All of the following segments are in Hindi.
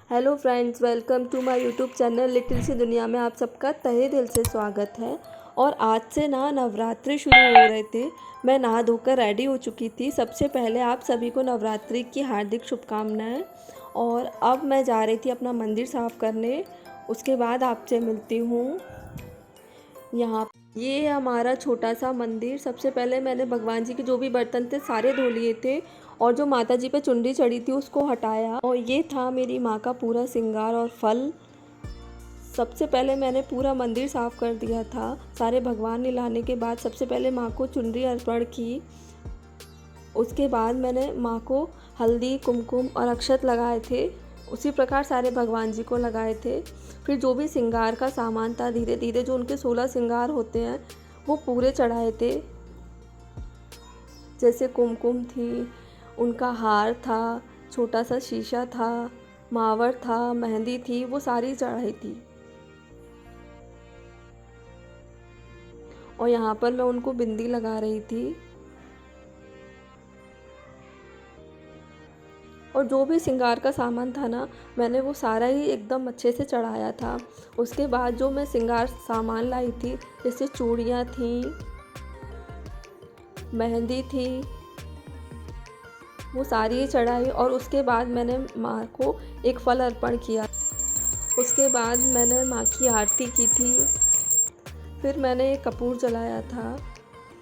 Hello friends, welcome to my YouTube channel little सी दुनिया में आप सबका तहे दिल से स्वागत है। और आज से नवरात्रि शुरू हो रहे थे। मैं नहा धोकर रेडी हो चुकी थी। सबसे पहले आप सभी को नवरात्रि की हार्दिक शुभकामनाएं। और अब मैं जा रही थी अपना मंदिर साफ़ करने। उसके बाद आपसे मिलती हूँ। यहाँ ये हमारा छोटा सा मंदिर। सबसे पहले मैंने भगवान जी के जो भी बर्तन थे सारे धो लिए थे और जो माता जी पे चुनरी चढ़ी थी उसको हटाया। और ये था मेरी माँ का पूरा श्रृंगार और फल। सबसे पहले मैंने पूरा मंदिर साफ़ कर दिया था। सारे भगवान नहलाने के बाद सबसे पहले माँ को चुनरी अर्पण की। उसके बाद मैंने माँ को हल्दी, कुमकुम और अक्षत लगाए थे। उसी प्रकार सारे भगवान जी को लगाए थे। फिर जो भी श्रृंगार का सामान था, धीरे धीरे जो उनके 16 श्रृंगार होते हैं वो पूरे चढ़ाए थे। जैसे कुमकुम थी, उनका हार था, छोटा सा शीशा था, मावर था, मेहंदी थी, वो सारी चढ़ाई थी। और यहाँ पर मैं उनको बिंदी लगा रही थी। और जो भी श्रृंगार का सामान था ना, मैंने वो सारा ही एकदम अच्छे से चढ़ाया था। उसके बाद जो मैं श्रृंगार सामान लाई थी, जैसे चूड़ियाँ थी, मेहंदी थी, वो सारी ही चढ़ाई। और उसके बाद मैंने माँ को एक फल अर्पण किया। उसके बाद मैंने माँ की आरती की थी। फिर मैंने एक कपूर जलाया था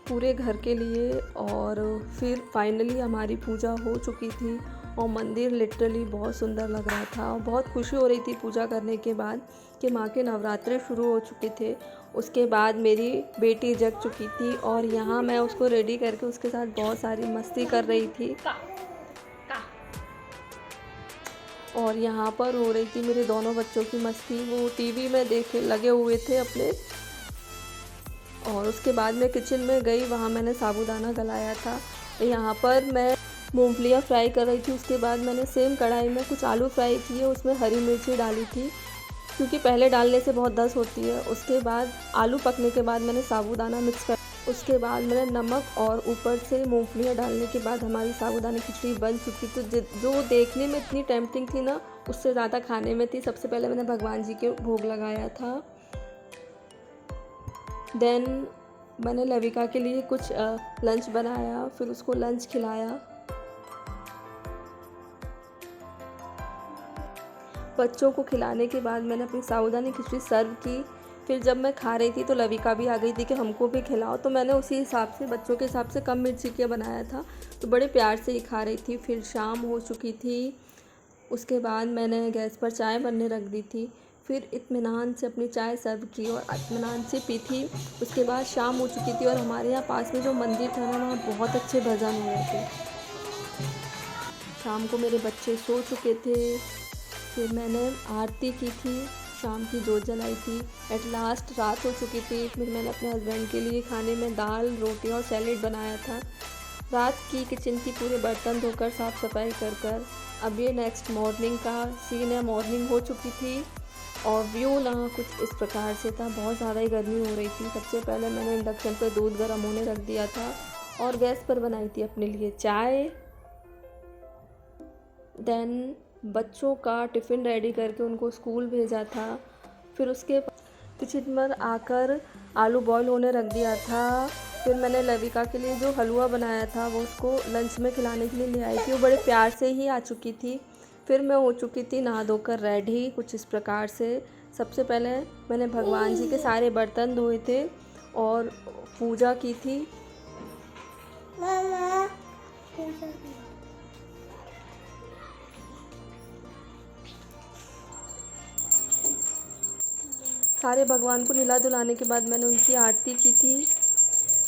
पूरे घर के लिए। और फिर फाइनली हमारी पूजा हो चुकी थी और मंदिर लिटरली बहुत सुंदर लग रहा था। और बहुत खुशी हो रही थी पूजा करने के बाद कि माँ के नवरात्रि शुरू हो चुके थे। उसके बाद मेरी बेटी जग चुकी थी और यहाँ मैं उसको रेडी करके उसके साथ बहुत सारी मस्ती कर रही थी। और यहाँ पर हो रही थी मेरे दोनों बच्चों की मस्ती। वो टीवी में देखे लगे हुए थे अपने। और उसके बाद मैं किचन में गई, वहाँ मैंने साबूदाना गलाया था। यहाँ पर मैं मूंगफलियाँ फ्राई कर रही थी। उसके बाद मैंने सेम कढ़ाई में कुछ आलू फ्राई किए, उसमें हरी मिर्ची डाली थी क्योंकि पहले डालने से बहुत दस होती है। उसके बाद आलू पकने के बाद मैंने साबूदाना मिक्स कर, उसके बाद मैंने नमक और ऊपर से मूंगफलियाँ डालने के बाद हमारी साबूदाना खिचड़ी बन चुकी थी। जो देखने में इतनी टेम्पटिंग थी ना, उससे ज़्यादा खाने में थी। सबसे पहले मैंने भगवान जी के भोग लगाया था। देन मैंने लविका के लिए कुछ लंच बनाया, फिर उसको लंच खिलाया। बच्चों को खिलाने के बाद मैंने अपनी साबूदानी खिचड़ी सर्व की। फिर जब मैं खा रही थी तो लविका भी आ गई थी कि हमको भी खिलाओ। तो मैंने उसी हिसाब से बच्चों के हिसाब से कम मिर्ची के बनाया था, तो बड़े प्यार से ही खा रही थी। फिर शाम हो चुकी थी। उसके बाद मैंने गैस पर चाय बनने रख दी थी। फिर इत्मीनान से अपनी चाय सर्व की और इत्मीनान से पी थी। उसके बाद शाम हो चुकी थी और हमारे यहाँ पास में जो मंदिर था ना, वहाँ बहुत अच्छे भजन हो रहे थे। शाम को मेरे बच्चे सो चुके थे। फिर मैंने आरती की थी, शाम की जोत जलाई थी। एट लास्ट रात हो चुकी थी। फिर मैंने अपने हस्बैंड के लिए खाने में दाल, रोटी और सैलेड बनाया था। रात की किचन की पूरे बर्तन धोकर साफ़ सफाई कर अब ये नेक्स्ट मॉर्निंग का सीन है। मॉर्निंग हो चुकी थी और व्यू ना कुछ इस प्रकार से था। बहुत ज़्यादा ही गर्मी हो रही थी। सबसे पहले मैंने इंडक्शन पर दूध गर्म होने रख दिया था और गैस पर बनाई थी अपने लिए चाय। देन बच्चों का टिफ़िन रेडी करके उनको स्कूल भेजा था। फिर उसके किचन में आकर आलू बॉईल होने रख दिया था। फिर मैंने लविका के लिए जो हलवा बनाया था वो उसको लंच में खिलाने के लिए ले आई थी। वो बड़े प्यार से ही आ चुकी थी। फिर मैं हो चुकी थी नहा धोकर रेडी कुछ इस प्रकार से। सबसे पहले मैंने भगवान जी के सारे बर्तन धोए थे और पूजा की थी। सारे भगवान को नहला धुलाने के बाद मैंने उनकी आरती की थी।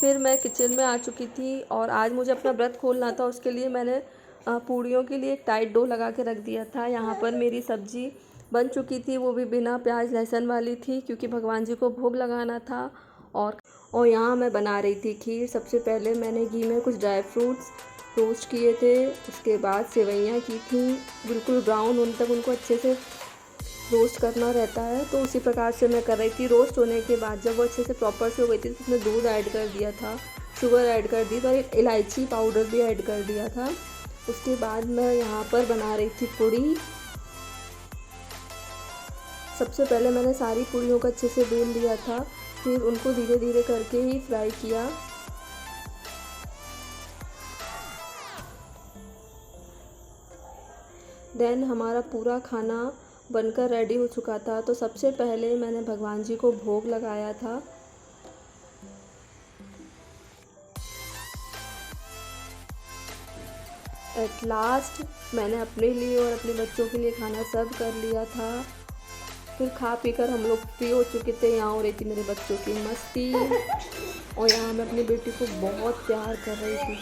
फिर मैं किचन में आ चुकी थी और आज मुझे अपना व्रत खोलना था। उसके लिए मैंने पूड़ियों के लिए एक टाइट डो लगा के रख दिया था। यहाँ पर मेरी सब्ज़ी बन चुकी थी, वो भी बिना प्याज लहसुन वाली थी क्योंकि भगवान जी को भोग लगाना था। और यहाँ मैं बना रही थी खीर। सबसे पहले मैंने घी में कुछ ड्राई फ्रूट्स रोस्ट किए थे। उसके बाद सेवइयाँ की थी, बिल्कुल ब्राउन होने तक उनको अच्छे से रोस्ट करना रहता है। तो उसी प्रकार से मैं कर रही थी। रोस्ट होने के बाद जब वो अच्छे से प्रॉपर से हो गई थी तो उसमें दूध ऐड कर दिया था, शुगर ऐड कर दी और एक इलायची पाउडर भी ऐड कर दिया था। उसके बाद मैं यहाँ पर बना रही थी पूड़ी। सबसे पहले मैंने सारी पूरियों को अच्छे से बेल लिया था, फिर उनको धीरे धीरे करके ही फ्राई किया। देन हमारा पूरा खाना बनकर रेडी हो चुका था। तो सबसे पहले मैंने भगवान जी को भोग लगाया था। एट लास्ट मैंने अपने लिए और अपने बच्चों के लिए खाना सर्व कर लिया था। फिर खा पी कर हम लोग फ्री हो चुके थे। यहाँ हो रही थी मेरे बच्चों की मस्ती और यहाँ मैं अपनी बेटी को बहुत प्यार कर रही थी।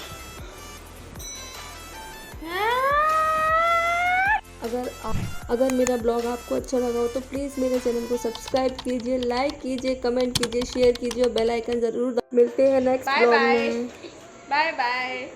अगर मेरा ब्लॉग आपको अच्छा लगा हो तो प्लीज़ मेरे चैनल को सब्सक्राइब कीजिए, लाइक कीजिए, कमेंट कीजिए, शेयर कीजिए और बेल आइकन ज़रूर। मिलते हैं नेक्स्ट ब्लॉग में। Bye bye.